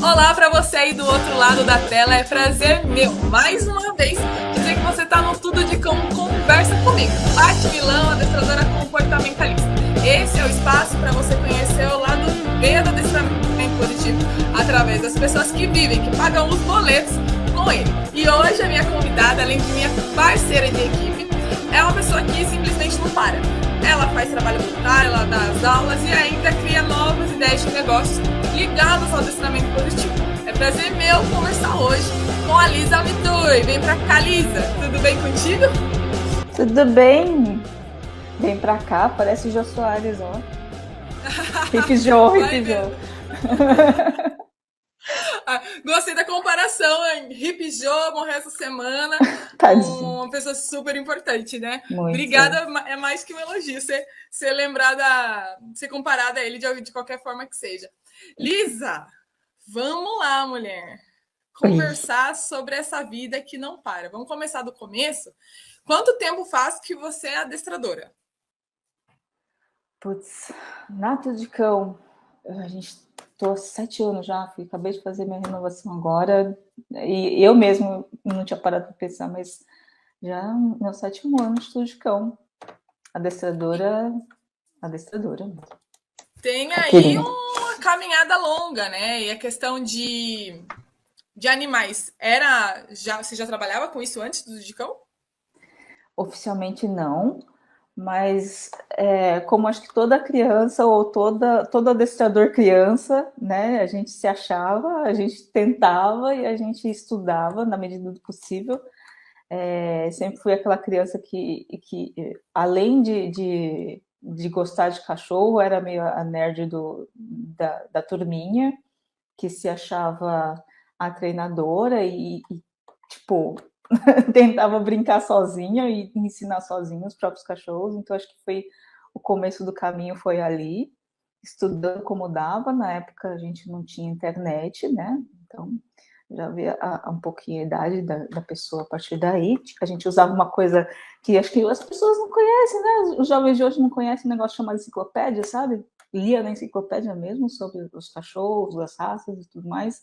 Olá para você aí do outro lado da tela, é prazer meu, mais uma vez, dizer que você está no Tudo de Cão Conversa comigo, Paty Milão, adestradora comportamentalista. Esse é o espaço para você conhecer o lado B do adestramento positivo, através das pessoas que vivem, que pagam os boletos com ele. E hoje a minha convidada, além de minha parceira de equipe, é uma pessoa que simplesmente não para. Ela faz trabalho voluntário, ela dá as aulas e ainda cria novas ideias de negócios ligados ao adestramento positivo. É prazer meu conversar hoje com a Lisa Mitui. Vem pra cá, Lisa. Tudo bem contigo? Tudo bem? Vem pra cá, parece o Jô Soares, ó. Hip Jô, Hip Jô. Gostei da comparação, hein? Hip Jô morreu essa semana. Uma pessoa super importante, né? Muito. Obrigada, é mais que um elogio ser lembrada, ser comparada a ele de qualquer forma que seja. Lisa, vamos lá, mulher. Conversar sobre essa vida que não para. Vamos começar do começo. Quanto tempo faz que você é adestradora? Putz, Nato de Cão. A gente tô há 7 anos já, acabei de fazer minha renovação agora. E eu mesmo não tinha parado para pensar, mas já meu 7º ano de Tudo de Cão. Adestradora. Tem aí uma caminhada longa, né? E a questão de animais, você já trabalhava com isso antes do de cão? Oficialmente não, mas como acho que toda criança ou todo adestrador criança, né, a gente se achava, a gente tentava e a gente estudava na medida do possível. Sempre fui aquela criança que além de gostar de cachorro, era meio a nerd da turminha, que se achava a treinadora e tipo, tentava brincar sozinha e ensinar sozinha os próprios cachorros. Então acho que foi o começo do caminho, foi ali, estudando como dava. Na época a gente não tinha internet, né? Então já via um pouquinho a idade da pessoa a partir daí. A gente usava uma coisa que acho que as pessoas não conhecem, né? Os jovens de hoje não conhecem um negócio chamado enciclopédia, sabe? Lia na enciclopédia mesmo sobre os cachorros, as raças e tudo mais.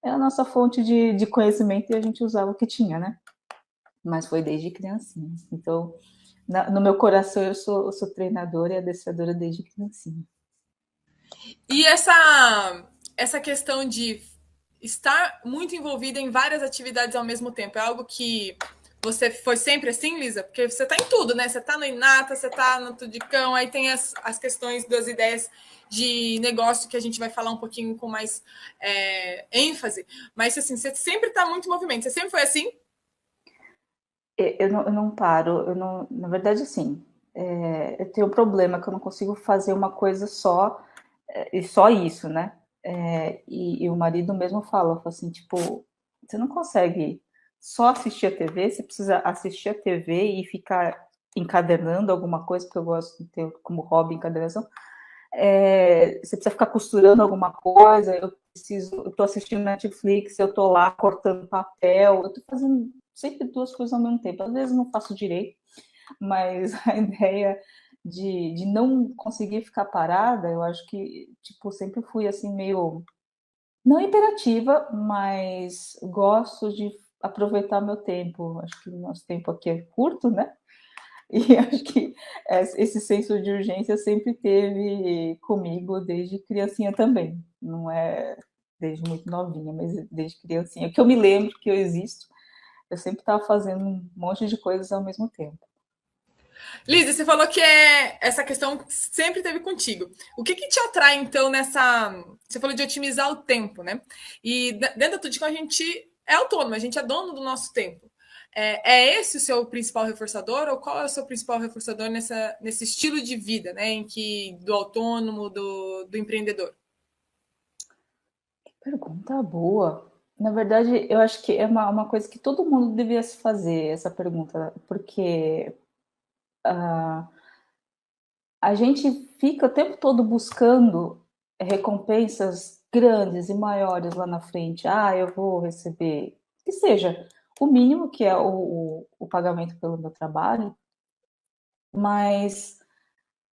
É a nossa fonte de conhecimento e a gente usava o que tinha, né? Mas foi desde criancinha. Então, no meu coração, eu sou treinadora e adestradora desde criancinha. E essa questão de estar muito envolvida em várias atividades ao mesmo tempo, é algo que você foi sempre assim, Lisa? Porque você está em tudo, né? Você está no Inata, você está no Tudo de Cão, aí tem as questões das ideias de negócio que a gente vai falar um pouquinho com mais ênfase. Mas, assim, você sempre está muito em movimento. Você sempre foi assim? Eu não paro. Na verdade, assim, eu tenho um problema que eu não consigo fazer uma coisa só, e só isso, né? E o marido mesmo fala assim, tipo, você não consegue só assistir a TV, você precisa assistir a TV e ficar encadernando alguma coisa, porque eu gosto de ter como hobby encadernação. Você precisa ficar costurando alguma coisa, eu tô assistindo Netflix, eu tô lá cortando papel, eu tô fazendo sempre 2 coisas ao mesmo tempo. Às vezes não faço direito, mas a ideia de não conseguir ficar parada, eu acho que, tipo, sempre fui assim meio não imperativa, mas gosto de aproveitar meu tempo. Acho que o nosso tempo aqui é curto, né? E acho que esse senso de urgência sempre teve comigo desde criancinha também. Não é desde muito novinha, mas desde criancinha. Que eu me lembro que eu existo, eu sempre estava fazendo um monte de coisas ao mesmo tempo. Lisa, você falou que essa questão sempre teve contigo. O que te atrai, então, nessa. Você falou de otimizar o tempo, né? E dentro da Tudicom a gente é autônomo, a gente é dono do nosso tempo. É esse o seu principal reforçador? Ou qual é o seu principal reforçador nesse estilo de vida, né? Do autônomo, do empreendedor? Pergunta boa. Na verdade, eu acho que é uma coisa que todo mundo devia se fazer, essa pergunta, porque a gente fica o tempo todo buscando recompensas grandes e maiores lá na frente. Ah, eu vou receber, que seja o mínimo, que é o pagamento pelo meu trabalho, mas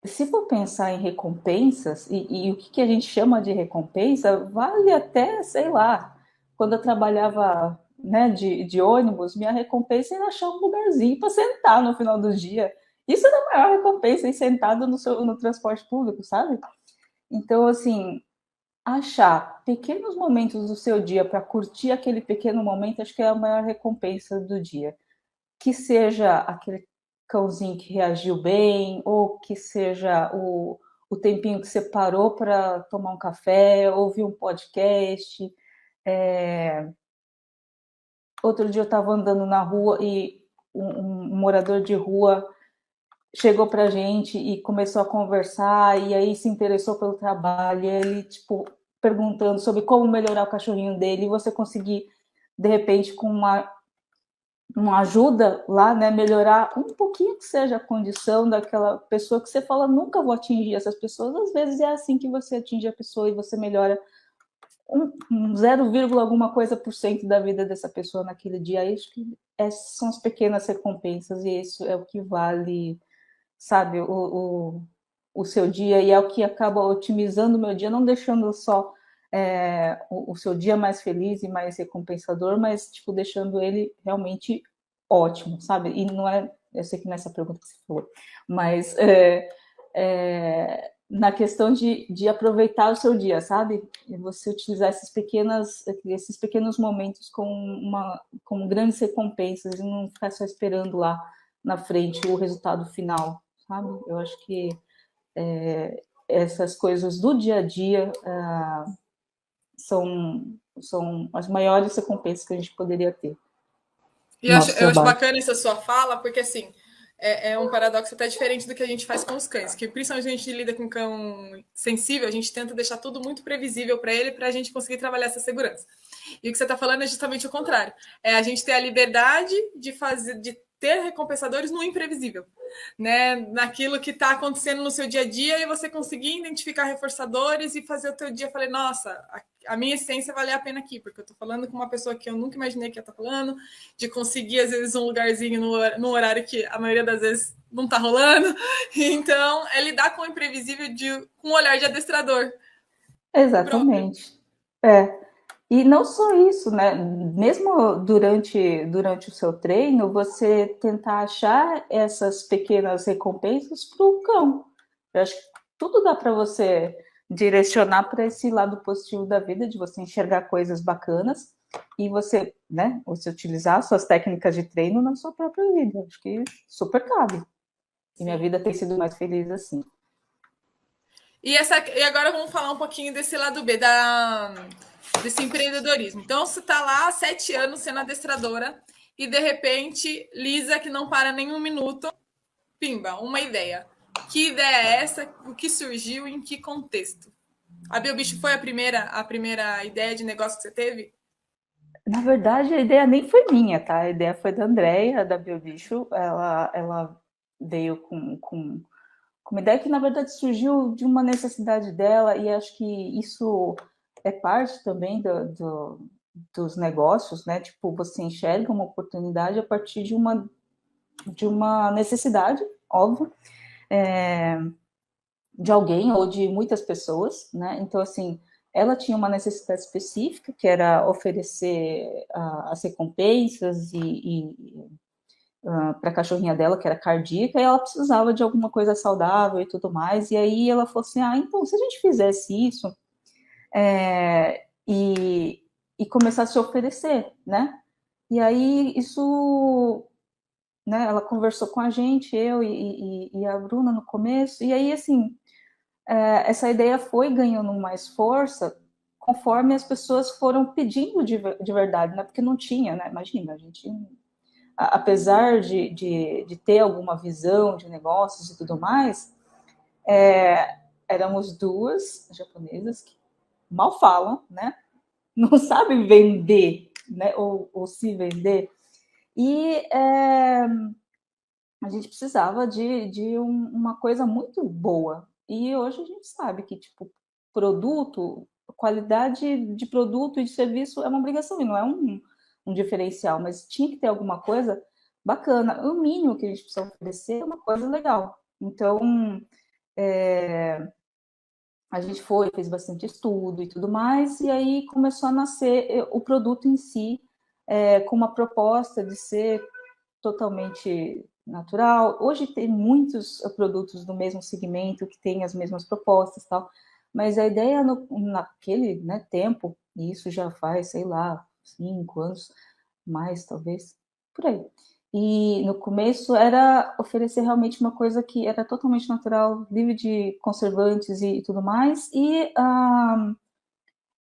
se for pensar em recompensas, e o que a gente chama de recompensa, vale até, sei lá, quando eu trabalhava, né, de ônibus, minha recompensa era achar um lugarzinho para sentar no final do dia. Isso era a maior recompensa, ir sentado no transporte público, sabe? Então, assim, achar pequenos momentos do seu dia para curtir aquele pequeno momento, acho que é a maior recompensa do dia. Que seja aquele cãozinho que reagiu bem, ou que seja o tempinho que você parou para tomar um café, ouvir um podcast. É... Outro dia eu estava andando na rua e um morador de rua chegou para a gente e começou a conversar, e aí se interessou pelo trabalho, e ele, tipo, perguntando sobre como melhorar o cachorrinho dele, e você conseguir, de repente, com uma ajuda lá, né, melhorar um pouquinho que seja a condição daquela pessoa que você fala, nunca vou atingir essas pessoas, às vezes é assim que você atinge a pessoa e você melhora um 0, alguma coisa por cento da vida dessa pessoa naquele dia. Acho que essas são as pequenas recompensas e isso é o que vale, sabe, o seu dia, e é o que acaba otimizando o meu dia, não deixando só o seu dia mais feliz e mais recompensador, mas tipo deixando ele realmente ótimo, sabe? E não é, eu sei que nessa pergunta que você falou, mas na questão de aproveitar o seu dia, sabe? E você utilizar esses pequenos momentos com grandes recompensas e não ficar só esperando lá na frente o resultado final, sabe? Eu acho que essas coisas do dia a dia são as maiores recompensas que a gente poderia ter E no nosso eu acho trabalho. bacana essa sua fala, porque assim, é um paradoxo até diferente do que a gente faz com os cães, que principalmente a gente lida com cão sensível, a gente tenta deixar tudo muito previsível para ele, para a gente conseguir trabalhar essa segurança. E o que você está falando é justamente o contrário. É a gente ter a liberdade de ter recompensadores no imprevisível, né? Naquilo que está acontecendo no seu dia a dia e você conseguir identificar reforçadores e fazer o teu dia. Falei, nossa, a minha essência vale a pena aqui, porque eu estou falando com uma pessoa que eu nunca imaginei que ia estar falando, de conseguir às vezes um lugarzinho no horário que a maioria das vezes não está rolando. Então, é lidar com o imprevisível com um olhar de adestrador. Próprio. Exatamente. E não só isso, né? Mesmo durante o seu treino, você tentar achar essas pequenas recompensas para o cão. Eu acho que tudo dá para você direcionar para esse lado positivo da vida, de você enxergar coisas bacanas e você, né, você utilizar suas técnicas de treino na sua própria vida. Eu acho que super cabe. E minha Sim. vida tem sido mais feliz assim. E agora vamos falar um pouquinho desse lado B, desse empreendedorismo. Então, você está lá há 7 anos sendo adestradora e, de repente, Lisa, que não para nem um minuto, pimba, uma ideia. Que ideia é essa? O que surgiu? Em que contexto? A Biobicho foi a primeira ideia de negócio que você teve? Na verdade, a ideia nem foi minha, tá? A ideia foi da Andrea, da Biobicho. Ela veio com uma ideia que, na verdade, surgiu de uma necessidade dela, e acho que isso é parte também dos negócios, né? Tipo, você enxerga uma oportunidade a partir de uma necessidade, óbvio, de alguém ou de muitas pessoas, né? Então, assim, ela tinha uma necessidade específica, que era oferecer as recompensas para a cachorrinha dela, que era cardíaca, e ela precisava de alguma coisa saudável e tudo mais. E aí ela falou assim: então, se a gente fizesse isso e começasse a oferecer, né? E aí isso, né? Ela conversou com a gente, eu e a Bruna no começo, e aí assim essa ideia foi ganhando mais força conforme as pessoas foram pedindo de verdade, né? Porque não tinha, né? Imagina, a gente, apesar de ter alguma visão de negócios e tudo mais, éramos duas japonesas que mal falam, né? Não sabem vender, né? Ou se vender. E a gente precisava de uma coisa muito boa. E hoje a gente sabe que, tipo, qualidade de produto e de serviço é uma obrigação, e não é um diferencial, mas tinha que ter alguma coisa bacana. O mínimo que a gente precisa oferecer é uma coisa legal. Então, a gente fez bastante estudo e tudo mais, e aí começou a nascer o produto em si, com uma proposta de ser totalmente natural. Hoje tem muitos produtos do mesmo segmento que têm as mesmas propostas e tal, mas a ideia naquele, né, tempo, e isso já faz, sei lá, 5 anos, mais talvez, por aí. E no começo era oferecer realmente uma coisa que era totalmente natural, livre de conservantes e tudo mais, e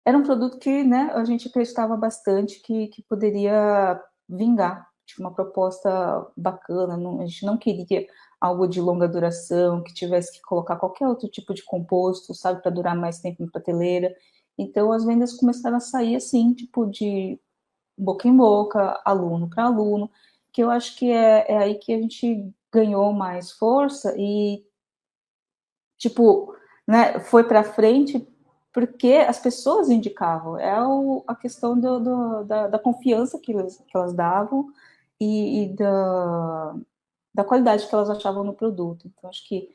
era um produto que, né, a gente acreditava bastante que poderia vingar, tinha uma proposta bacana, a gente não queria algo de longa duração, que tivesse que colocar qualquer outro tipo de composto, sabe, para durar mais tempo em prateleira. Então as vendas começaram a sair assim, tipo de boca em boca, aluno para aluno, que eu acho que é aí que a gente ganhou mais força e, tipo, né, foi para frente porque as pessoas indicavam. A questão da confiança que elas davam e da qualidade que elas achavam no produto. Então, acho que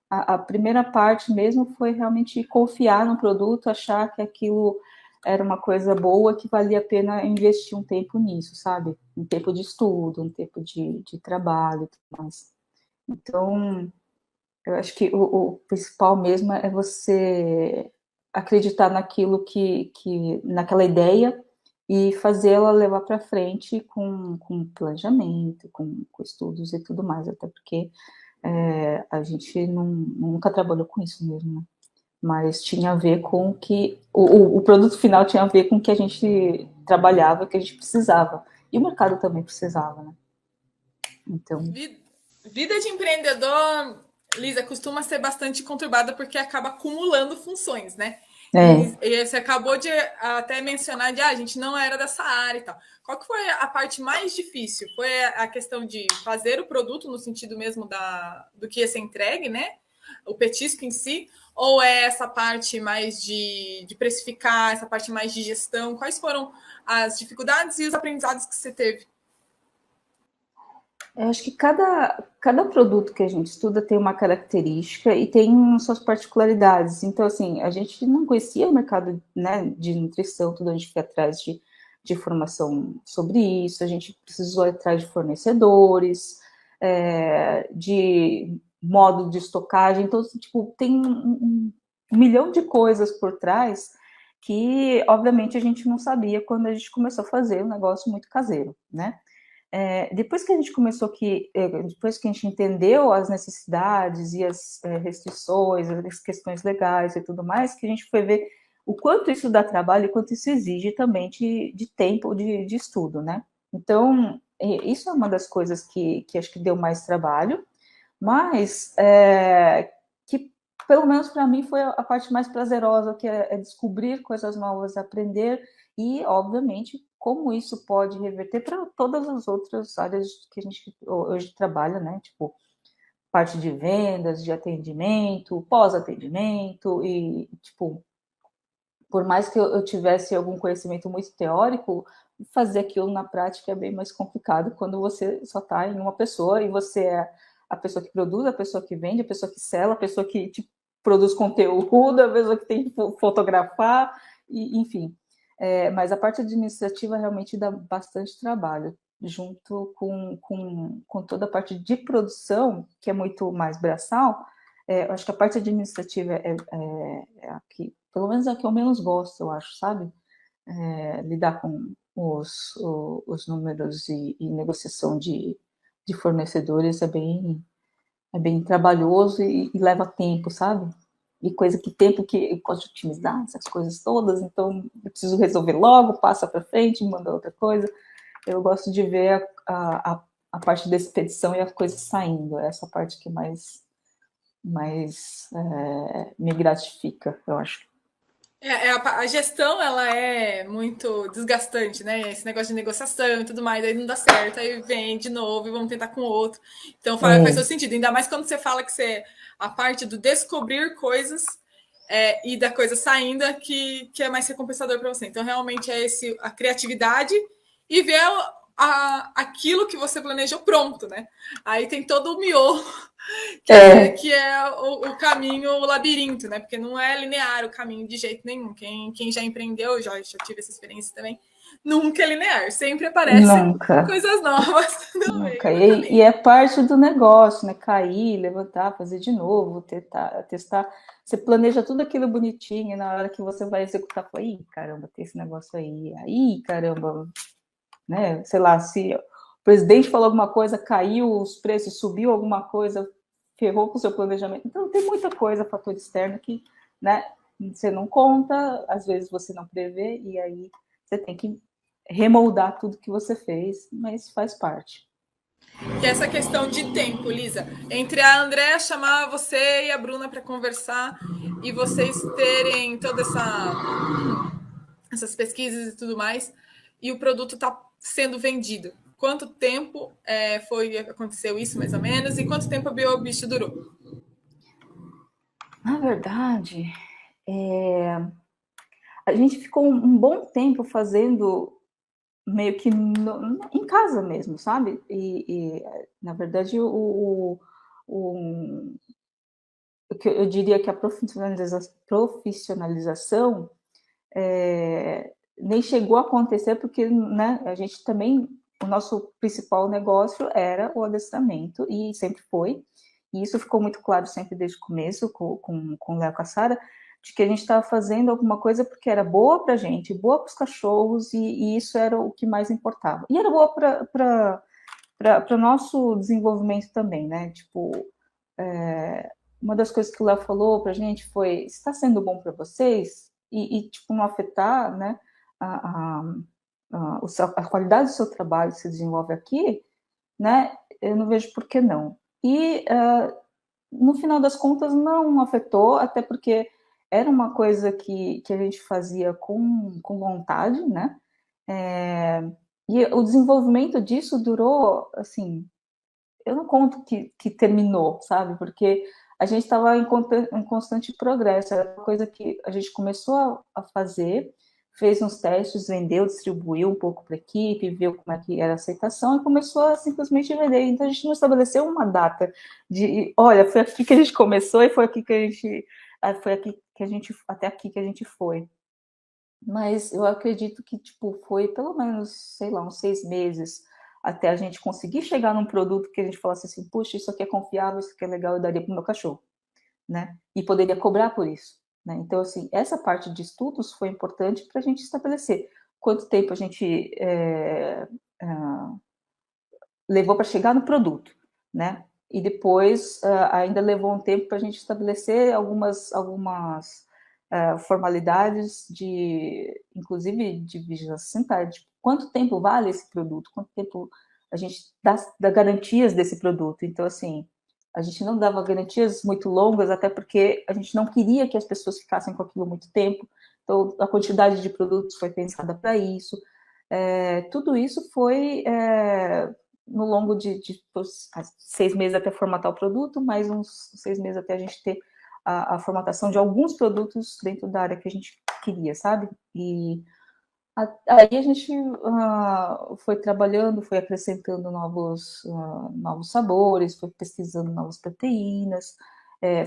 a primeira parte mesmo foi realmente confiar no produto, achar que aquilo era uma coisa boa, que valia a pena investir um tempo nisso, sabe? Um tempo de estudo, um tempo de trabalho e tudo mais. Então, eu acho que o principal mesmo é você acreditar naquilo naquela ideia e fazê-la levar para frente com planejamento, com estudos e tudo mais, até porque a gente nunca trabalhou com isso mesmo, né? Mas tinha a ver com que o produto final tinha a ver com o que a gente trabalhava, o que a gente precisava. E o mercado também precisava, né? Então. Vida de empreendedor, Lisa, costuma ser bastante conturbada porque acaba acumulando funções, né? E você acabou de até mencionar de a gente não era dessa área e tal. Qual que foi a parte mais difícil? Foi a questão de fazer o produto no sentido mesmo do que ia ser entregue, né? O petisco em si? Ou é essa parte mais de precificar, essa parte mais de gestão? Quais foram as dificuldades e os aprendizados que você teve? Eu acho que cada produto que a gente estuda tem uma característica e tem suas particularidades. Então, assim, a gente não conhecia o mercado, né, de nutrição, tudo, a gente foi atrás de informação sobre isso, a gente precisou ir atrás de fornecedores, de modo de estocagem. Então, tipo, tem um milhão de coisas por trás que, obviamente, a gente não sabia quando a gente começou a fazer um negócio muito caseiro, né? Depois que a gente depois que a gente entendeu as necessidades e as restrições, as questões legais e tudo mais, que a gente foi ver o quanto isso dá trabalho e quanto isso exige também de tempo de estudo, né? Então, isso é uma das coisas que acho que deu mais trabalho, mas que, pelo menos para mim, foi a parte mais prazerosa, que é descobrir coisas novas, aprender e, obviamente, como isso pode reverter para todas as outras áreas que a gente hoje trabalha, né? Tipo, parte de vendas, de atendimento, pós-atendimento e, tipo, por mais que eu tivesse algum conhecimento muito teórico, fazer aquilo na prática é bem mais complicado quando você só está em uma pessoa e você é a pessoa que produz, a pessoa que vende, a pessoa que sela, a pessoa que produz conteúdo, a pessoa que tem que fotografar, e, enfim. Mas a parte administrativa realmente dá bastante trabalho, junto com toda a parte de produção, que é muito mais braçal. Eu acho que a parte administrativa é a que, pelo menos, é a que eu menos gosto, eu acho, sabe? Lidar com os números e negociação de fornecedores é bem trabalhoso e leva tempo, sabe? E coisa que tempo que eu gosto de otimizar essas coisas todas, então eu preciso resolver logo, passa para frente, manda outra coisa. Eu gosto de ver a parte da expedição e as coisas saindo, essa parte que mais me gratifica, eu acho. A gestão, ela é muito desgastante, né? Esse negócio de negociação e tudo mais, aí não dá certo, aí vem de novo e vamos tentar com outro. Então faz todo sentido, ainda mais quando você fala que a parte do descobrir coisas e da coisa saindo que é mais recompensador para você. Então realmente é a criatividade e ver aquilo que você planejou pronto, né? Aí tem todo o miolo, que é o caminho, o labirinto, né? Porque não é linear o caminho de jeito nenhum. Quem já empreendeu, já tive essa experiência também, nunca é linear. Sempre aparecem Nunca. coisas novas no Nunca. meio do E caminho. é parte do negócio, né? Cair, levantar, fazer de novo, testar. Você planeja tudo aquilo bonitinho, e na hora que você vai executar, fala, ih, caramba, tem esse negócio aí. Aí, caramba, né? Sei lá, se o presidente falou alguma coisa, caiu os preços, subiu alguma coisa, ferrou com o seu planejamento. Então, tem muita coisa, fator externo que, né, você não conta, às vezes você não prevê, e aí você tem que remoldar tudo que você fez, mas faz parte. Que é essa questão de tempo, Lisa. Entre a Andréa chamar você e a Bruna para conversar e vocês terem toda essas pesquisas e tudo mais, e o produto está sendo vendido. Quanto tempo aconteceu isso, mais ou menos, e quanto tempo a BioBicho durou? Na verdade, a gente ficou um bom tempo fazendo meio que em casa mesmo, sabe? Na verdade, o que eu diria que a profissionalização nem chegou a acontecer porque, né, a gente também, o nosso principal negócio era o adestramento e sempre foi, e isso ficou muito claro sempre desde o começo com o Léo Cassara, de que a gente estava fazendo alguma coisa porque era boa para a gente, boa para os cachorros, e isso era o que mais importava. E era boa para o nosso desenvolvimento também, né? Tipo, uma das coisas que o Léo falou para a gente foi: está sendo bom para vocês? Tipo, não afetar, né, a, a qualidade do seu trabalho que se desenvolve aqui, né? Eu não vejo por que não. E no final das contas não afetou, até porque era uma coisa que a gente fazia com vontade, né? E o desenvolvimento disso durou, assim, eu não conto que terminou, sabe? Porque a gente estava em constante progresso. Era uma coisa que a gente começou a fazer, fez uns testes, vendeu, distribuiu um pouco para a equipe, viu como é que era a aceitação e começou a simplesmente vender. Então a gente não estabeleceu uma data de, olha, foi aqui que a gente começou e foi aqui que a gente até aqui que a gente foi. Mas eu acredito que, tipo, foi pelo menos, sei lá, uns 6 meses até a gente conseguir chegar num produto que a gente falasse assim, puxa, isso aqui é confiável, isso aqui é legal, eu daria para o meu cachorro, né? E poderia cobrar por isso, né? Então, assim, essa parte de estudos foi importante para a gente estabelecer quanto tempo a gente levou para chegar no produto, né? E depois ainda levou um tempo para a gente estabelecer algumas formalidades inclusive de vigilância sanitária, de quanto tempo vale esse produto, quanto tempo a gente dá garantias desse produto. Então, assim, a gente não dava garantias muito longas, até porque a gente não queria que as pessoas ficassem com aquilo muito tempo. Então, a quantidade de produtos foi pensada para isso. Tudo isso foi no longo de 6 meses até formatar o produto, mais uns 6 meses até a gente ter a formatação de alguns produtos dentro da área que a gente queria, sabe? E aí a gente foi trabalhando, foi acrescentando novos sabores, foi pesquisando novas proteínas,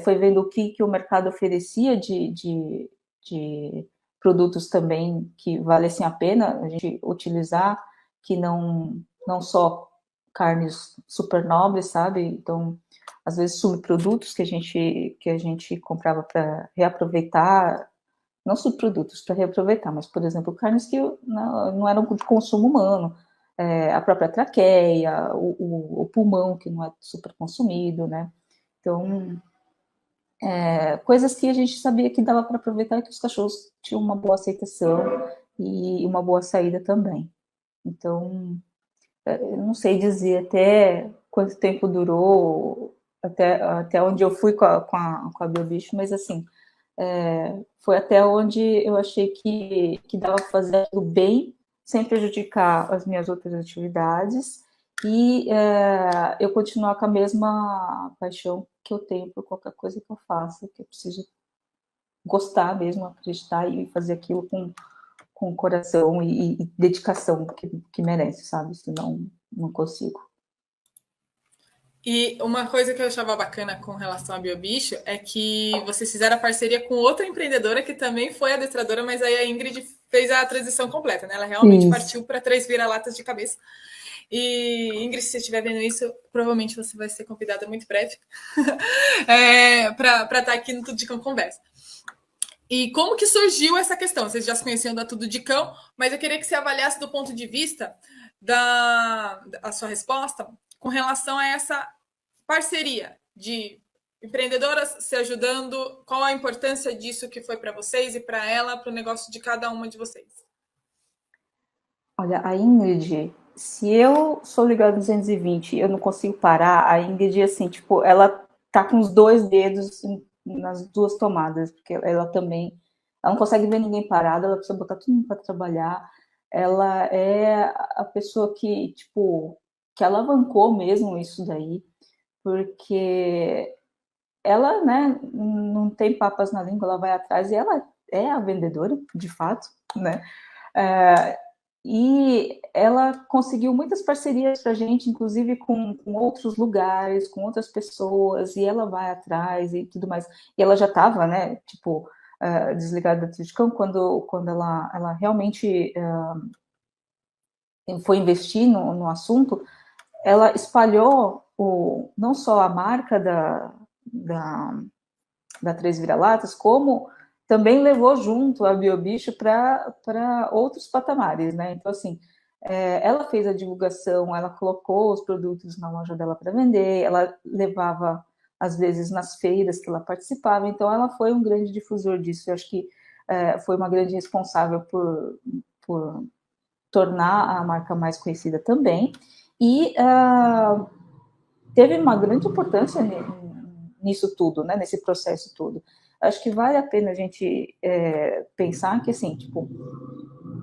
foi vendo o que o mercado oferecia de produtos também que valessem a pena a gente utilizar, que não só carnes super nobres, sabe? Então, às vezes subprodutos que a gente comprava para reaproveitar, não subprodutos para reaproveitar, mas, por exemplo, carnes que não eram de consumo humano, a própria traqueia, o pulmão, que não é super consumido, né? Então, coisas que a gente sabia que dava para aproveitar e que os cachorros tinham uma boa aceitação e uma boa saída também. Então, eu não sei dizer até quanto tempo durou, até onde eu fui com a BioBicho, mas assim, foi até onde eu achei que dava para fazer aquilo bem, sem prejudicar as minhas outras atividades, e eu continuar com a mesma paixão que eu tenho por qualquer coisa que eu faça, que eu preciso gostar mesmo, acreditar e fazer aquilo com coração e dedicação que merece, sabe? Senão não consigo. E uma coisa que eu achava bacana com relação a Biobicho é que vocês fizeram a parceria com outra empreendedora que também foi adestradora, mas aí a Ingrid fez a transição completa, né? Ela realmente partiu para 3 vira-latas de cabeça. E, Ingrid, se você estiver vendo isso, provavelmente você vai ser convidada muito breve para estar aqui no Tudo de Cão Conversa. E como que surgiu essa questão? Vocês já se conheciam da Tudo de Cão, mas eu queria que você avaliasse do ponto de vista da sua resposta com relação a essa parceria de empreendedoras se ajudando. Qual a importância disso que foi para vocês e para ela, para o negócio de cada uma de vocês? Olha, a Ingrid, se eu sou ligada 220 e eu não consigo parar, a Ingrid, assim, tipo, ela tá com os 2 dedos nas 2 tomadas, porque ela também, ela não consegue ver ninguém parado, ela precisa botar todo mundo para trabalhar. Ela é a pessoa que, tipo, que alavancou mesmo isso daí, porque ela, né, não tem papas na língua, ela vai atrás e ela é a vendedora, de fato, né? E ela conseguiu muitas parcerias para a gente, inclusive com outros lugares, com outras pessoas, e ela vai atrás e tudo mais. E ela já estava, né, tipo, desligada da Triticão quando ela realmente foi investir no assunto. Ela espalhou não só a marca da Três Vira-Latas, como também levou junto a Biobicho para outros patamares, né? Então, assim, ela fez a divulgação, ela colocou os produtos na loja dela para vender, ela levava, às vezes, nas feiras que ela participava, então ela foi um grande difusor disso. Eu acho que foi uma grande responsável por tornar a marca mais conhecida também, e teve uma grande importância nisso tudo, né, nesse processo todo. Acho que vale a pena a gente pensar que, assim, tipo,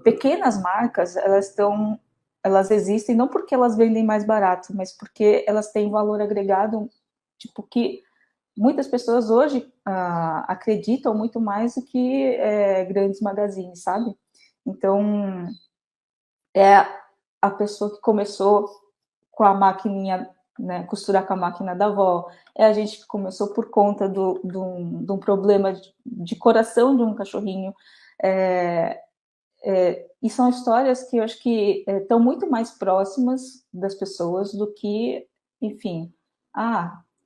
pequenas marcas, elas existem não porque elas vendem mais barato, mas porque elas têm valor agregado, tipo, que muitas pessoas hoje acreditam muito mais do que grandes magazines, sabe? Então, é a pessoa que começou com a maquininha, né, costurar com a máquina da avó, é a gente que começou por conta de um problema de coração de um cachorrinho, e são histórias que eu acho que estão muito mais próximas das pessoas do que, enfim,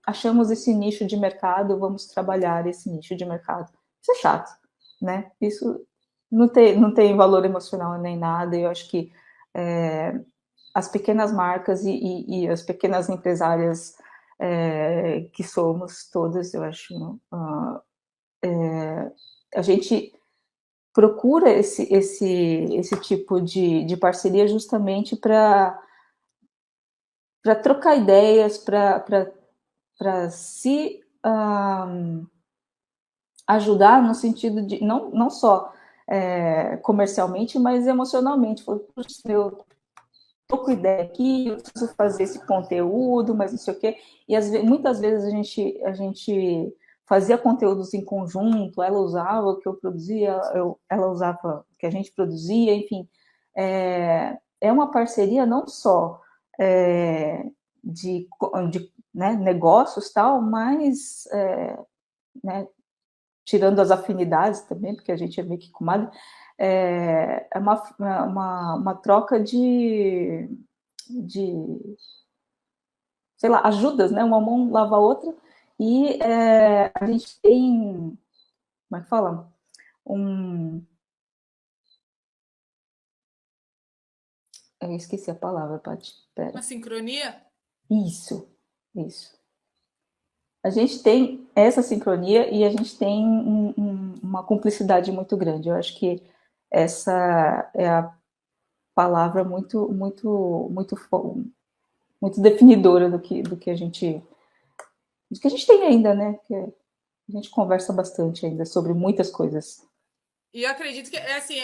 achamos esse nicho de mercado, vamos trabalhar esse nicho de mercado. Isso é chato, né? Isso não tem valor emocional nem nada, eu acho que as pequenas marcas e as pequenas empresárias que somos todas, eu acho, a gente procura esse tipo de parceria justamente para trocar ideias, para se ajudar no sentido de não só comercialmente, mas emocionalmente. Eu tô com ideia aqui, eu preciso fazer esse conteúdo, mas não sei o quê. E muitas vezes a gente fazia conteúdos em conjunto, ela usava o que eu produzia, ela usava o que a gente produzia, enfim. É uma parceria não só de né, negócios tal, mas né, tirando as afinidades também, porque a gente é meio que comadre, é uma troca de, sei lá, ajudas, né? Uma mão lava a outra, e a gente tem, como é que fala? Eu esqueci a palavra, Paty. Uma sincronia? Isso. A gente tem essa sincronia e a gente tem uma cumplicidade muito grande. Eu acho que essa é a palavra muito definidora do que a gente tem ainda, né? Que a gente conversa bastante ainda sobre muitas coisas. E eu acredito que assim,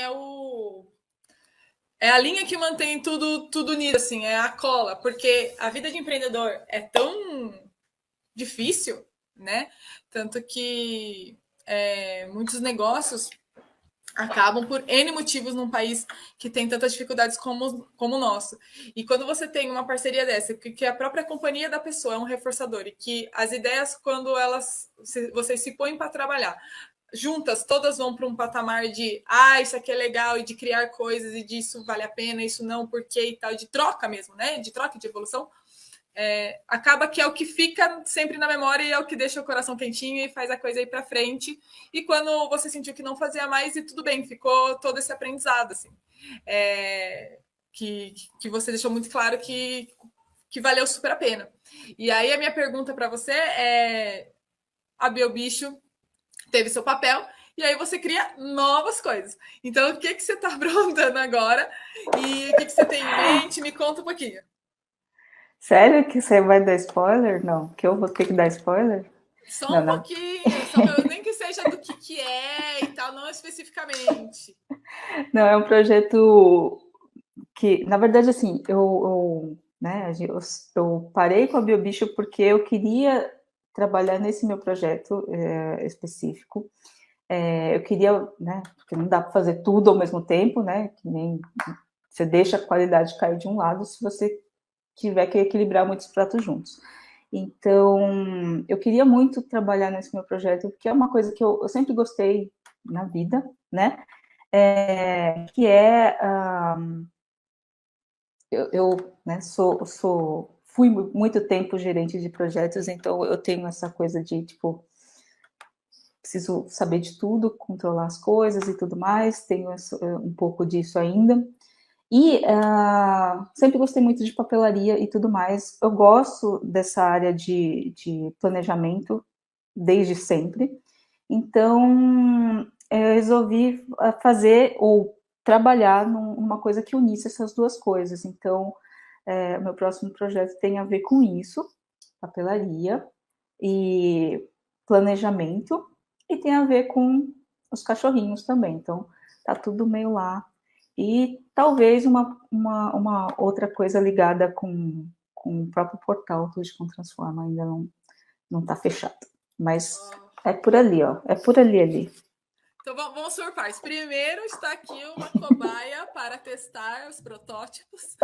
é a linha que mantém tudo unido, assim, é a cola, porque a vida de empreendedor é tão difícil, né? Tanto que muitos negócios acabam por N motivos num país que tem tantas dificuldades como o nosso. E quando você tem uma parceria dessa, que a própria companhia da pessoa é um reforçador, e que as ideias, quando vocês se põem para trabalhar, juntas, todas vão para um patamar de isso aqui é legal, e de criar coisas, e disso vale a pena, isso não, por quê e tal, de troca mesmo, né? De troca, de evolução. Acaba que é o que fica sempre na memória e é o que deixa o coração quentinho e faz a coisa ir para frente. E quando você sentiu que não fazia mais, e tudo bem, ficou todo esse aprendizado, assim. Que você deixou muito claro que valeu super a pena. E aí a minha pergunta para você é: a Biobicho teve seu papel, e aí você cria novas coisas. Então, o que você está aprontando agora? E o que você tem em mente? Me conta um pouquinho. Sério que você vai dar spoiler? Não, que eu vou ter que dar spoiler? Só Não, um não. pouquinho, nem que seja do que é e tal, não especificamente. Não, é um projeto que, na verdade, assim, né, eu parei com a Biobicho porque eu queria trabalhar nesse meu projeto específico. Eu queria, né, porque não dá para fazer tudo ao mesmo tempo, né, que nem você deixa a qualidade cair de um lado se você tiver que equilibrar muitos pratos juntos. Então, eu queria muito trabalhar nesse meu projeto, porque é uma coisa que eu sempre gostei na vida, né? Que é né, fui muito tempo gerente de projetos, então eu tenho essa coisa de tipo preciso saber de tudo, controlar as coisas e tudo mais, tenho um pouco disso ainda. E sempre gostei muito de papelaria e tudo mais. Eu gosto dessa área de planejamento desde sempre. Então, eu resolvi fazer ou trabalhar numa coisa que unisse essas duas coisas. Então, o meu próximo projeto tem a ver com isso, papelaria e planejamento, e tem a ver com os cachorrinhos também. Então, tá tudo meio lá. E talvez uma outra coisa ligada com o próprio portal Tudo com Transforma, ainda não tá fechado. Mas é por ali, ó. É por ali. Então vamos por partes. Primeiro está aqui uma cobaia para testar os protótipos.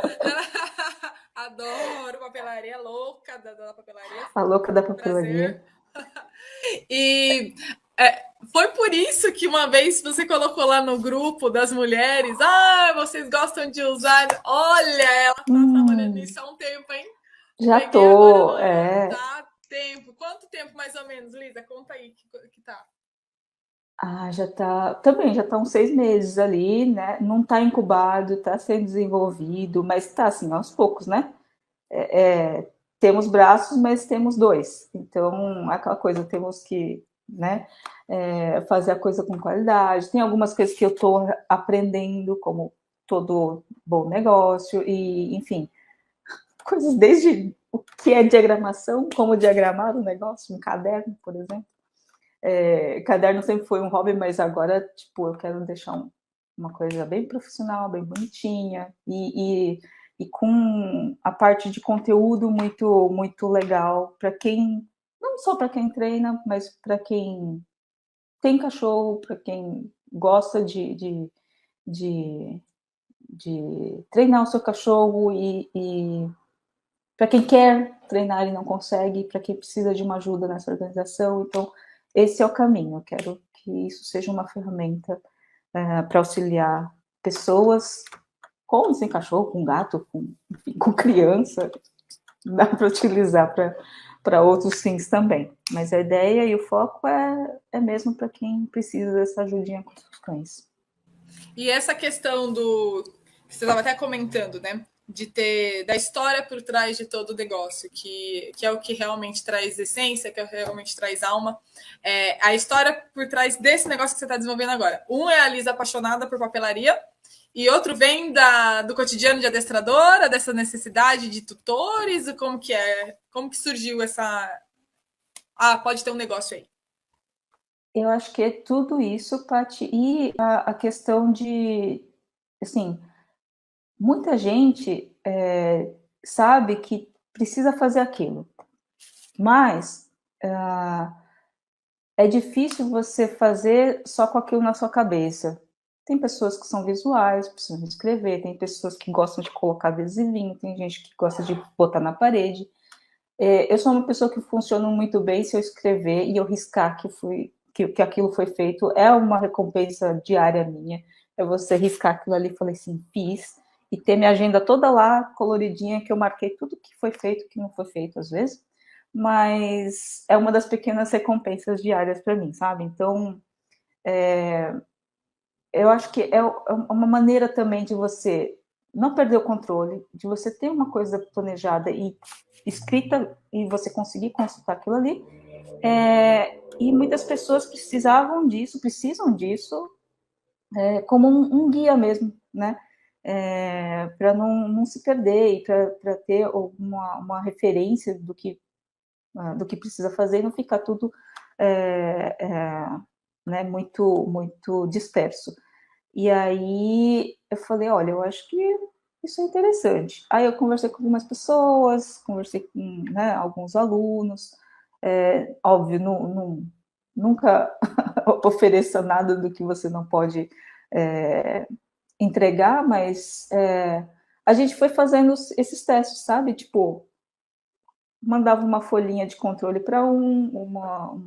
Adoro papelaria, louca da papelaria. A louca da papelaria. Prazer. E foi por isso que uma vez você colocou lá no grupo das mulheres, vocês gostam de usar. Olha, ela tá trabalhando nisso há um tempo, hein? Já Peguei agora tô, tá tempo. Quanto tempo mais ou menos, Lisa? Conta aí que tá. Já tá. Também já tá uns 6 meses ali, né? Não tá incubado, tá sendo desenvolvido, mas tá assim, aos poucos, né? Temos braços, mas temos dois. Então, aquela coisa, temos que, né, fazer a coisa com qualidade. Tem algumas coisas que eu estou aprendendo, como todo bom negócio, e, enfim, coisas desde o que é diagramação, como diagramar o negócio, um caderno, por exemplo. Caderno sempre foi um hobby, mas agora, tipo, eu quero deixar uma coisa bem profissional, bem bonitinha, e com a parte de conteúdo muito, muito legal para quem, não só para quem treina, mas para quem tem cachorro, para quem gosta de treinar o seu cachorro e para quem quer treinar e não consegue, para quem precisa de uma ajuda nessa organização. Então, esse é o caminho. Eu quero que isso seja uma ferramenta para auxiliar pessoas com sem cachorro, com gato, enfim, com criança. Dá para utilizar para outros fins também. Mas a ideia e o foco é mesmo para quem precisa dessa ajudinha com os cães. E essa questão do que você estava até comentando, né? De ter da história por trás de todo o negócio, que é o que realmente traz essência, que é o que realmente traz alma. A história por trás desse negócio que você está desenvolvendo agora. Um é a Lisa apaixonada por papelaria, e outro vem do cotidiano de adestradora, dessa necessidade de tutores, como que surgiu essa. Pode ter um negócio aí. Eu acho que é tudo isso, Paty, e a questão de, assim, muita gente sabe que precisa fazer aquilo, mas é difícil você fazer só com aquilo na sua cabeça. Tem pessoas que são visuais, precisam escrever, tem pessoas que gostam de colocar adesivinho, tem gente que gosta de botar na parede. Eu sou uma pessoa que funciona muito bem se eu escrever e eu riscar que aquilo foi feito, é uma recompensa diária minha. É você riscar aquilo ali e falar assim, fiz, e ter minha agenda toda lá, coloridinha, que eu marquei tudo que foi feito, que não foi feito às vezes, mas é uma das pequenas recompensas diárias para mim, sabe? Então, eu acho que é uma maneira também de você não perder o controle, de você ter uma coisa planejada e escrita e você conseguir consultar aquilo ali. E muitas pessoas precisam disso, como um guia mesmo, né? Para não se perder e para ter uma referência do que precisa fazer e não ficar tudo né, muito disperso. E aí eu falei, olha, eu acho que isso é interessante. Aí eu conversei com algumas pessoas, conversei com, né, alguns alunos. Óbvio, nunca ofereça nada do que você não pode entregar, mas a gente foi fazendo esses testes, sabe? Tipo, mandava uma folhinha de controle para uma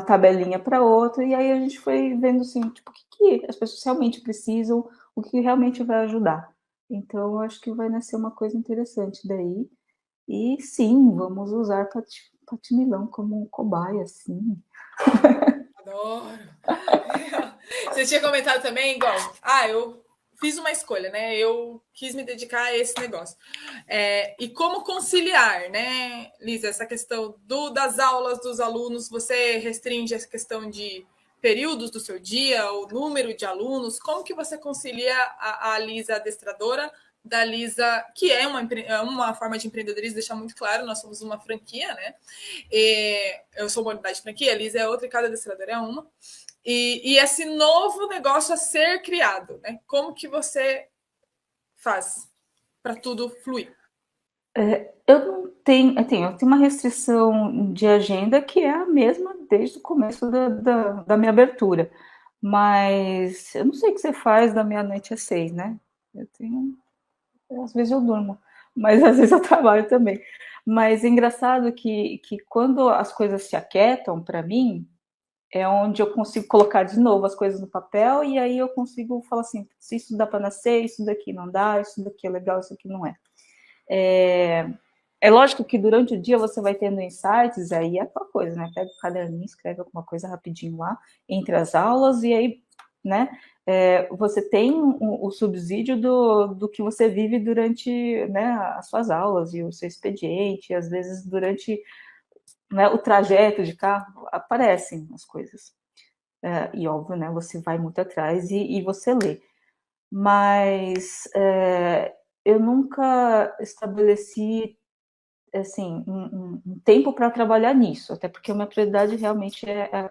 tabelinha para outra, e aí a gente foi vendo assim, tipo, o que as pessoas realmente precisam, o que realmente vai ajudar. Então, eu acho que vai nascer uma coisa interessante daí. E sim, vamos usar Patimilão como um cobaia, sim. Adoro. Você tinha comentado também, igual, eu fiz uma escolha, né? Eu quis me dedicar a esse negócio. E como conciliar, né, Lisa, essa questão das aulas dos alunos, você restringe essa questão de períodos do seu dia, o número de alunos, como que você concilia a Lisa adestradora da Lisa, que é uma forma de empreendedorismo, deixar muito claro, nós somos uma franquia, né? Eu sou uma unidade de franquia, a Lisa é outra e cada adestradora é uma. E esse novo negócio a ser criado, né? Como que você faz para tudo fluir? Eu não tenho, assim, eu tenho uma restrição de agenda que é a mesma desde o começo da minha abertura. Mas eu não sei o que você faz da meia-noite às 6, né? Eu tenho. Às vezes eu durmo, mas às vezes eu trabalho também. Mas é engraçado que quando as coisas se aquietam para mim, é onde eu consigo colocar de novo as coisas no papel e aí eu consigo falar assim, se isso dá para nascer, isso daqui não dá, isso daqui é legal, isso aqui não é. É lógico que durante o dia você vai tendo insights, aí é aquela coisa, né? Pega o caderninho, escreve alguma coisa rapidinho lá, entre as aulas, e aí, né? Você tem o subsídio do que você vive durante, né, as suas aulas e o seu expediente, às vezes durante, né, o trajeto de carro, aparecem as coisas. E óbvio, né, você vai muito atrás e você lê. Mas eu nunca estabeleci assim, um tempo para trabalhar nisso, até porque a minha prioridade realmente é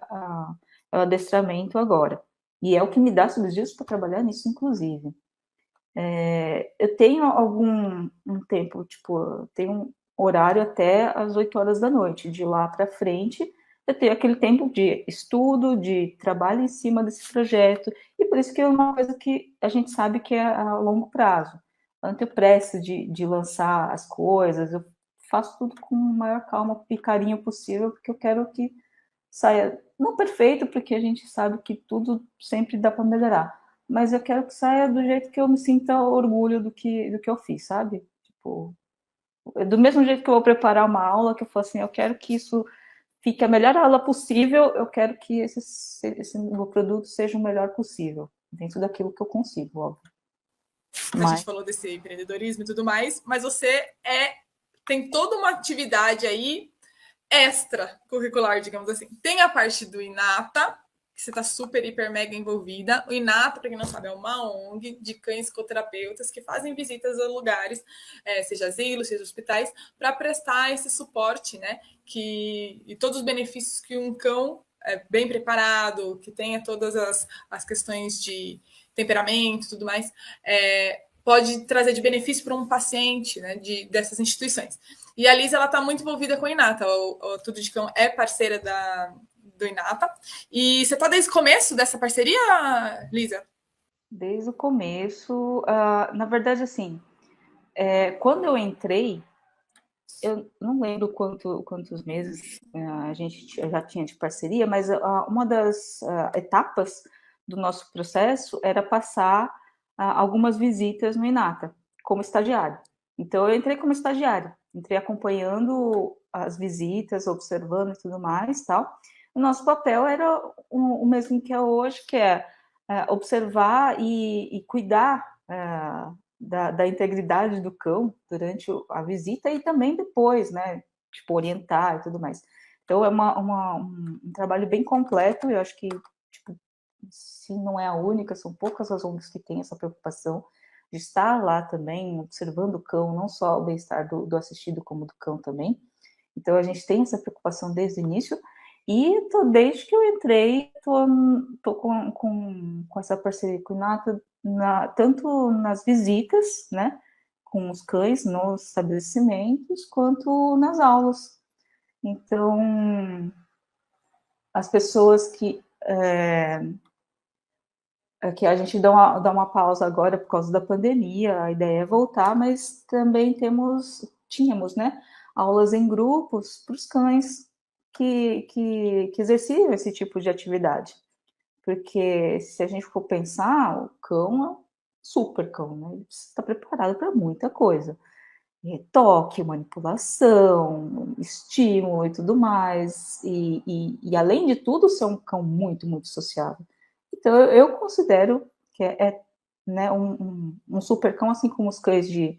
o adestramento agora. E é o que me dá subsídios para trabalhar nisso, inclusive. Eu tenho um tempo, tipo, eu tenho um horário até às 8 horas da noite. De lá para frente, eu tenho aquele tempo de estudo, de trabalho em cima desse projeto, e por isso que é uma coisa que a gente sabe que é a longo prazo. Eu não tenho pressa de lançar as coisas, eu faço tudo com a maior calma e carinho possível, porque eu quero que saia, não perfeito, porque a gente sabe que tudo sempre dá para melhorar, mas eu quero que saia do jeito que eu me sinta orgulho do que eu fiz, sabe? Tipo, do mesmo jeito que eu vou preparar uma aula, que eu falo assim, eu quero que isso fique a melhor aula possível, eu quero que esse meu produto seja o melhor possível, dentro daquilo que eu consigo, óbvio. A gente falou desse empreendedorismo e tudo mais, mas você tem toda uma atividade aí extra curricular, digamos assim. Tem a parte do Inata, que você está super, hiper, mega envolvida. O Inata, para quem não sabe, é uma ONG de cães psicoterapeutas que fazem visitas a lugares, seja asilos, seja hospitais, para prestar esse suporte, né? E todos os benefícios que um cão bem preparado, que tenha todas as questões de temperamento e tudo mais, pode trazer de benefício para um paciente, né, dessas instituições. E a Lisa está muito envolvida com a Inata. O Tudo de Cão é parceira do Inata. E você está desde o começo dessa parceria, Lisa? Desde o começo. Na verdade, assim, quando eu entrei, eu não lembro quantos meses a gente já tinha de parceria, mas uma das etapas do nosso processo era passar algumas visitas no Inata, como estagiário. Então, eu entrei como estagiária, entrei acompanhando as visitas, observando e tudo mais, tal. O nosso papel era o mesmo que é hoje, que é observar e cuidar da integridade do cão durante a visita e também depois, né? Tipo, orientar e tudo mais. Então, é um trabalho bem completo, eu acho que, tipo, se não é a única, são poucas as ONGs que têm essa preocupação de estar lá também, observando o cão, não só o bem-estar do assistido, como do cão também. Então, a gente tem essa preocupação desde o início, e desde que eu entrei, tô com essa parceria com o Nata, tanto nas visitas, né, com os cães nos estabelecimentos, quanto nas aulas. Então, as pessoas que a gente dá uma pausa agora por causa da pandemia, a ideia é voltar, mas também tínhamos, né, aulas em grupos para os cães que exerciam esse tipo de atividade. Porque se a gente for pensar, o cão é um super cão, né? Ele precisa estar preparado para muita coisa. Toque, manipulação, estímulo e tudo mais. E além de tudo, ser um cão muito, muito sociável. Então, eu considero que né, um super cão, assim como os cães de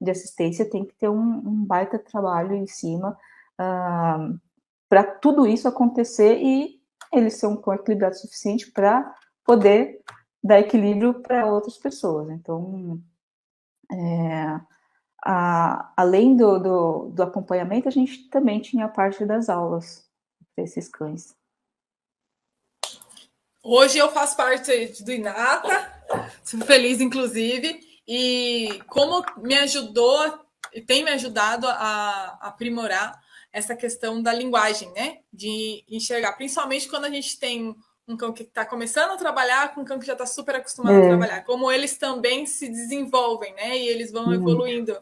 assistência, tem que ter um baita trabalho em cima para tudo isso acontecer e ele ser um cão equilibrado o suficiente para poder dar equilíbrio para outras pessoas. Então, além do acompanhamento, a gente também tinha a parte das aulas para esses cães. Hoje eu faço parte do Inata, fico feliz, inclusive, e como me ajudou e tem me ajudado a aprimorar essa questão da linguagem, né? De enxergar, principalmente quando a gente tem um cão que está começando a trabalhar com um cão que já está super acostumado a trabalhar, como eles também se desenvolvem, né? E eles vão evoluindo.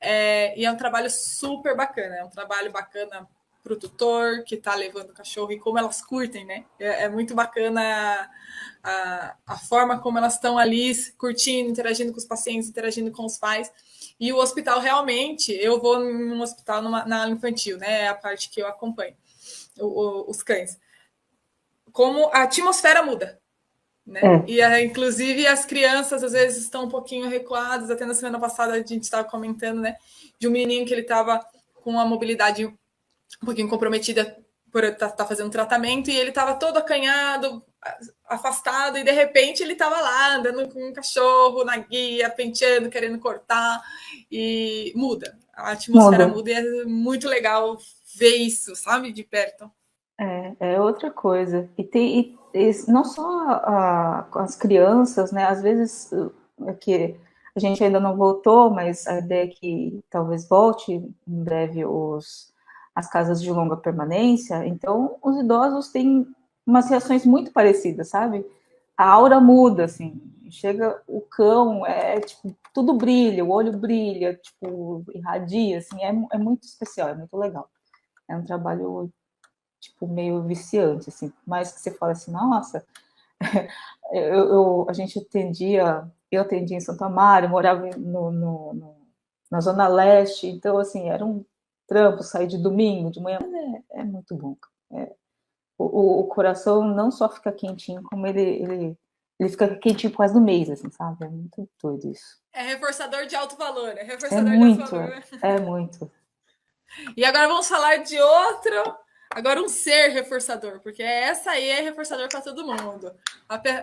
E é um trabalho super bacana, é um trabalho bacana para o tutor que está levando o cachorro e como elas curtem, né? É muito bacana a forma como elas estão ali curtindo, interagindo com os pacientes, interagindo com os pais. E o hospital realmente, eu vou num hospital na infantil, né? É a parte que eu acompanho, os cães. Como a atmosfera muda. Né? E inclusive as crianças às vezes estão um pouquinho recuadas. Até na semana passada a gente estava comentando, né, de um menino que ele estava com a mobilidade um pouquinho comprometida por estar fazendo tratamento e ele estava todo acanhado, afastado, e de repente ele estava lá andando com um cachorro na guia, penteando, querendo cortar, e muda. A atmosfera muda e é muito legal ver isso, sabe, de perto. É outra coisa. E não só as crianças, né? Às vezes que a gente ainda não voltou, mas a ideia é que talvez volte em breve as casas de longa permanência. Então, os idosos têm umas reações muito parecidas, sabe? A aura muda, assim. Chega o cão, tipo, tudo brilha, o olho brilha, tipo, irradia, assim. É muito especial, é muito legal. É um trabalho tipo, meio viciante, assim, mas que você fala assim, nossa, a gente eu atendia em Santo Amaro, morava na Zona Leste, então, assim, era um trampo, sair de domingo, de manhã, mas é muito bom. O coração não só fica quentinho, como ele fica quentinho quase no mês, assim, sabe? É muito doido isso. É reforçador de alto valor, de alto valor. É muito. E agora vamos falar de outro, agora um ser reforçador, porque essa aí é reforçador para todo mundo.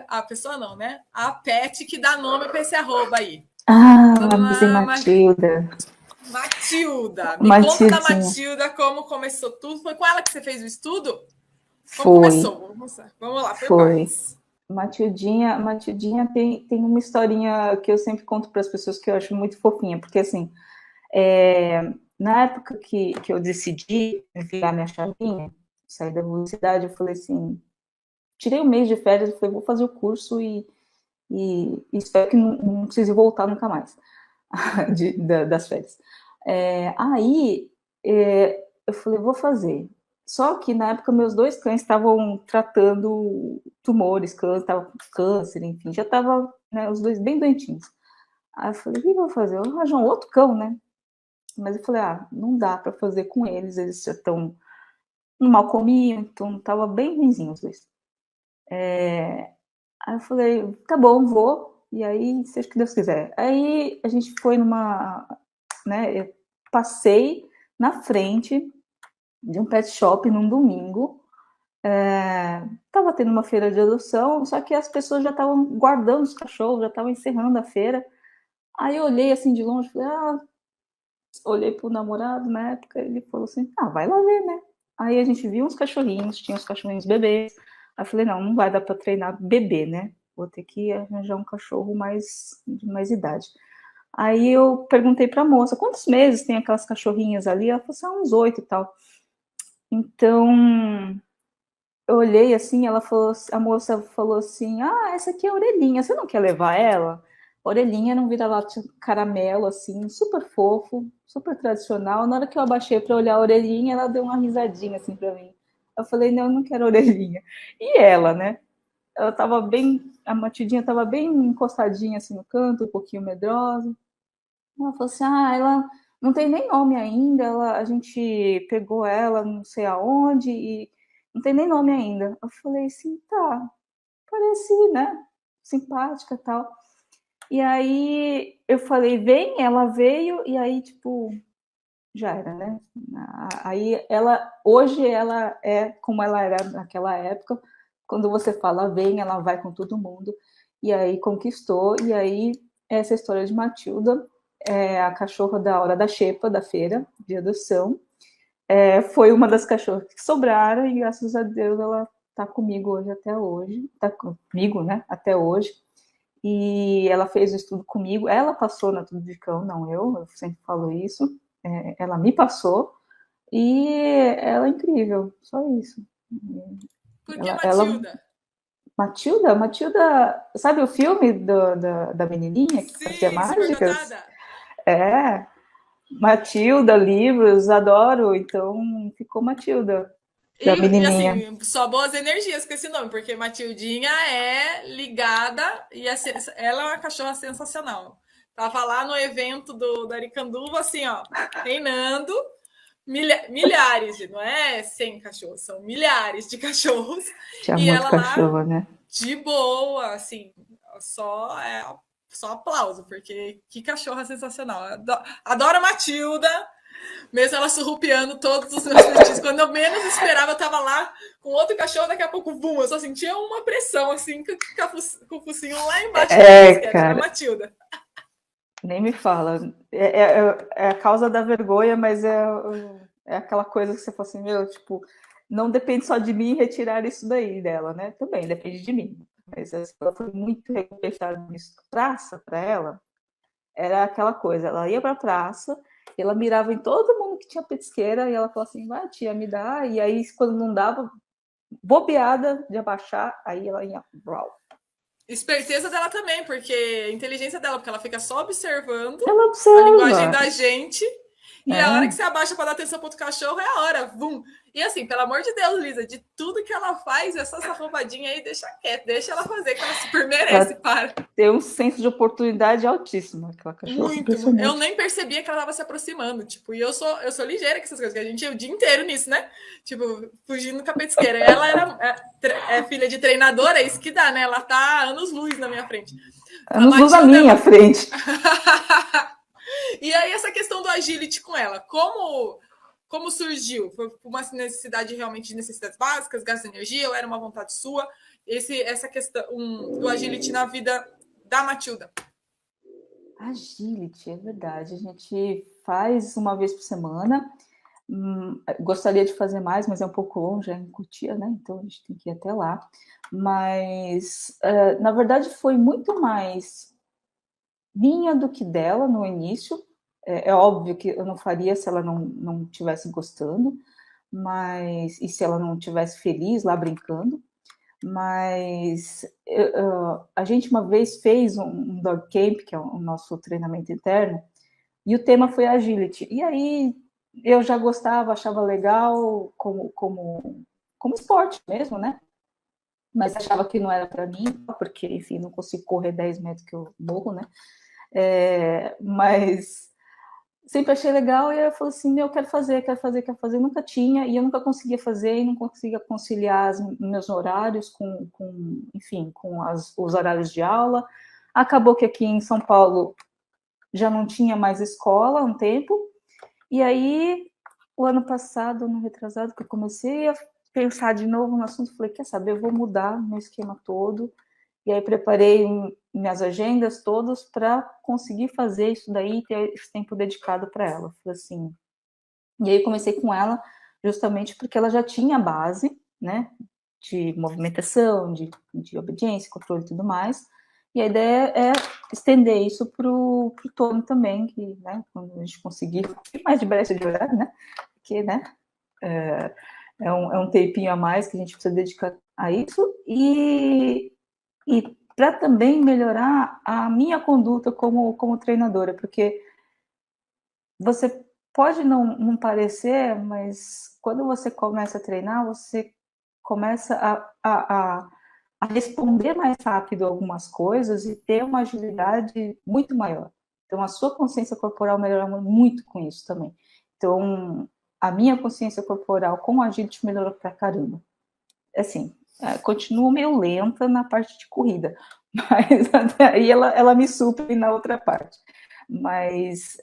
A pessoa não, né? A pet que dá nome para esse arroba aí. A Matilda. Matilda. Me conta da Matilda, como começou tudo. Foi com ela que você fez o estudo? Como começou? Vamos lá, foi. Matildinha tem uma historinha que eu sempre conto para as pessoas que eu acho muito fofinha, porque assim, na época que eu decidi virar minha chavinha, saí da publicidade, eu falei assim, tirei um mês de férias, eu falei, vou fazer o curso e espero que não precise voltar nunca mais das férias. Aí eu falei, vou fazer. Só que na época meus 2 cães estavam tratando tumores, estavam com câncer, enfim, já estavam, né, os 2 bem doentinhos. Aí eu falei, o que eu vou fazer? Eu vou arranjar um outro cão, né? Mas eu falei, não dá para fazer com eles já estão, não mal comiam, então tava bem ruimzinho os 2. Aí eu falei, tá bom, vou, e aí, seja o que Deus quiser. Aí a gente foi né, eu passei na frente de um pet shop num domingo, tava tendo uma feira de adoção, só que as pessoas já estavam guardando os cachorros, já estavam encerrando a feira. Aí eu olhei assim de longe, falei, olhei pro namorado na época, ele falou assim, vai lá ver, né? Aí a gente viu uns cachorrinhos, tinha uns cachorrinhos bebês. Aí eu falei, não vai dar para treinar bebê, né? Vou ter que arranjar um cachorro de mais idade. Aí eu perguntei pra moça, quantos meses tem aquelas cachorrinhas ali? Ela falou assim, uns 8 e tal. Então, eu olhei assim, a moça falou assim, essa aqui é a Orelhinha, você não quer levar ela? A Orelhinha era um vira-lata caramelo, assim, super fofo, super tradicional. Na hora que eu abaixei para olhar a Orelhinha, ela deu uma risadinha assim para mim. Eu falei, não, eu não quero a Orelhinha. E ela, né? Ela tava bem, a Matildinha tava bem encostadinha assim no canto, um pouquinho medrosa. Ela falou assim, ela não tem nem nome ainda, a gente pegou ela não sei aonde e não tem nem nome ainda. Eu falei assim, tá, parece, né, simpática e tal. E aí eu falei, vem, ela veio, e aí, tipo, já era, né? Aí hoje ela é como ela era naquela época, quando você fala vem, ela vai com todo mundo, e aí conquistou, e aí essa história de Matilda, a cachorra da hora da xepa, da feira de adoção, foi uma das cachorras que sobraram, e graças a Deus ela tá comigo hoje até hoje, tá comigo, né, até hoje. E ela fez o estudo comigo, ela passou na Tudo de Cão, não eu sempre falo isso, ela me passou, e ela é incrível, só isso. Por que Ela Matilda? Matilda, sabe o filme da menininha que fazia Sim, super mágicas? dotada. É, Matilda, livros, adoro, então ficou Matilda, da E menininha. assim, só boas energias com esse nome, porque Matildinha é ligada e ela é uma cachorra sensacional. Tava lá no evento da Aricanduva, assim, ó, reinando milhares, não é 100 cachorros, são milhares de cachorros. Tinha E muito ela lá, cachorro, né? de boa, assim, só só aplauso, porque que cachorra sensacional. Adoro a Matilda, mesmo ela surrupiando todos os meus petiscos. Quando eu menos esperava, eu tava lá com outro cachorro, daqui a pouco, bum, eu só sentia uma pressão, assim, com o focinho lá embaixo da petisquete. Era a Cara, Matilda. nem me fala. É a causa da vergonha, mas é aquela coisa que você fala assim, meu, tipo, não depende só de mim retirar isso daí dela, né? Também depende de mim. Mas assim, ela foi muito recompensada nisso. Praça, para ela, era aquela coisa. Ela ia pra praça, ela mirava em todo mundo que tinha petisqueira e ela falava assim, vai, tia, me dá. E aí, quando não dava, bobeada de abaixar, aí ela ia, brau. Esperteza dela também, porque a inteligência dela, porque ela fica só observando Ela a linguagem observa, da gente. E a hora que né? você abaixa para dar atenção para outro cachorro é a hora. Vum. E assim, pelo amor de Deus, Lisa, de tudo que ela faz, essa roubadinha aí, deixa quieto, deixa ela fazer, que ela super merece, Ela para. tem um senso de oportunidade altíssimo, aquela cachorra, Muito. Eu impressionante. nem percebia que ela tava se aproximando. Tipo, e eu sou ligeira com essas coisas, que a gente é o dia inteiro nisso, né? Tipo, fugindo com a petisqueira. Ela é filha de treinadora, é isso que dá, né? Ela tá anos-luz na minha frente. A Anos luz à Matilda, minha ela. frente. E aí, essa questão do agility com ela, como surgiu? Foi uma necessidade realmente de necessidades básicas, gasto de energia, ou era uma vontade sua? Essa questão do agility na vida da Matilda. Agility, é verdade. A gente faz uma vez por semana. Gostaria de fazer mais, mas é um pouco longe, é em Cotia, né? Então a gente tem que ir até lá. Mas, na verdade, foi muito mais minha do que dela no início. É óbvio que eu não faria se ela não estivesse gostando, mas e se ela não estivesse feliz lá brincando, mas a gente uma vez fez um dog camp, que é o nosso treinamento interno, e o tema foi agility. E aí eu já gostava, achava legal como esporte mesmo, né? Mas achava que não era para mim, porque, enfim, não consigo correr 10 metros que eu morro, né? Mas sempre achei legal, e aí eu falei assim, meu, quero fazer, nunca tinha, e eu nunca conseguia fazer, e não conseguia conciliar meus horários enfim, com os horários de aula. Acabou que aqui em São Paulo já não tinha mais escola há um tempo, e aí, o ano passado, ano retrasado, que eu comecei a pensar de novo no assunto, falei, quer saber, eu vou mudar meu esquema todo, e aí preparei minhas agendas todas para conseguir fazer isso daí e ter esse tempo dedicado para ela. Falei assim. E aí comecei com ela justamente porque ela já tinha a base, né, de movimentação, de obediência, controle e tudo mais. E a ideia é estender isso para o Tony também, que, né, quando a gente conseguir mais de brecha de horário, né, porque, né, é um tempinho a mais que a gente precisa dedicar a isso. E para também melhorar a minha conduta como treinadora, porque você pode não parecer, mas quando você começa a treinar, você começa a responder mais rápido algumas coisas e ter uma agilidade muito maior. Então, a sua consciência corporal melhora muito com isso também. Então, a minha consciência corporal com a agility melhorou pra caramba. Assim, continuo meio lenta na parte de corrida, mas até aí ela me supre na outra parte. Mas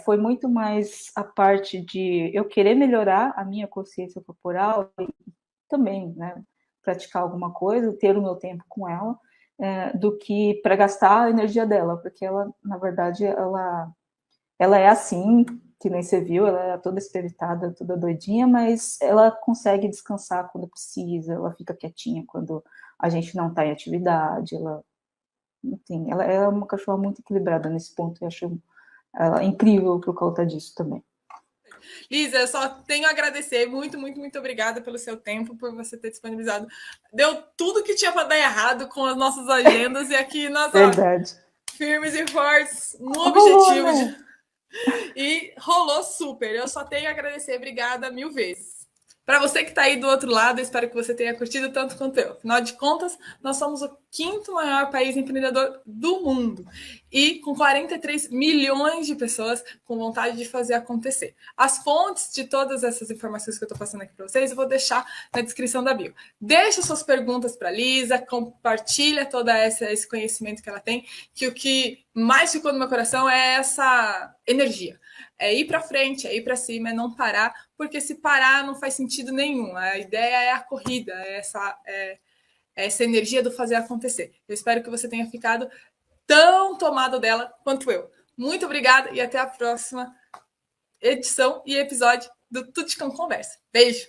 foi muito mais a parte de eu querer melhorar a minha consciência corporal e também, né, praticar alguma coisa, ter o meu tempo com ela, do que para gastar a energia dela, porque ela, na verdade, ela é assim, que nem você viu, ela é toda espiritada, toda doidinha, mas ela consegue descansar quando precisa, ela fica quietinha quando a gente não está em atividade, enfim, ela é uma cachorra muito equilibrada nesse ponto, eu acho ela incrível por conta disso também. Lisa, eu só tenho a agradecer, muito, muito, muito obrigada pelo seu tempo, por você ter disponibilizado. Deu tudo que tinha para dar errado com as nossas agendas, e aqui nós, Verdade. Firmes e fortes no Rolou, objetivo. né? E rolou super. Eu só tenho a agradecer. Obrigada 1000 vezes. Para você que está aí do outro lado, espero que você tenha curtido tanto quanto eu. Afinal de contas, nós somos o 5º maior país empreendedor do mundo e com 43 milhões de pessoas com vontade de fazer acontecer. As fontes de todas essas informações que eu estou passando aqui para vocês, eu vou deixar na descrição da bio. Deixa suas perguntas para a Lisa, compartilha todo esse conhecimento que ela tem, que o que mais ficou no meu coração é essa energia. É ir para frente, é ir para cima, é não parar, porque se parar não faz sentido nenhum. A ideia é a corrida, é essa energia do fazer acontecer. Eu espero que você tenha ficado tão tomado dela quanto eu. Muito obrigada e até a próxima edição e episódio do Tudo de Cão Conversa. Beijo!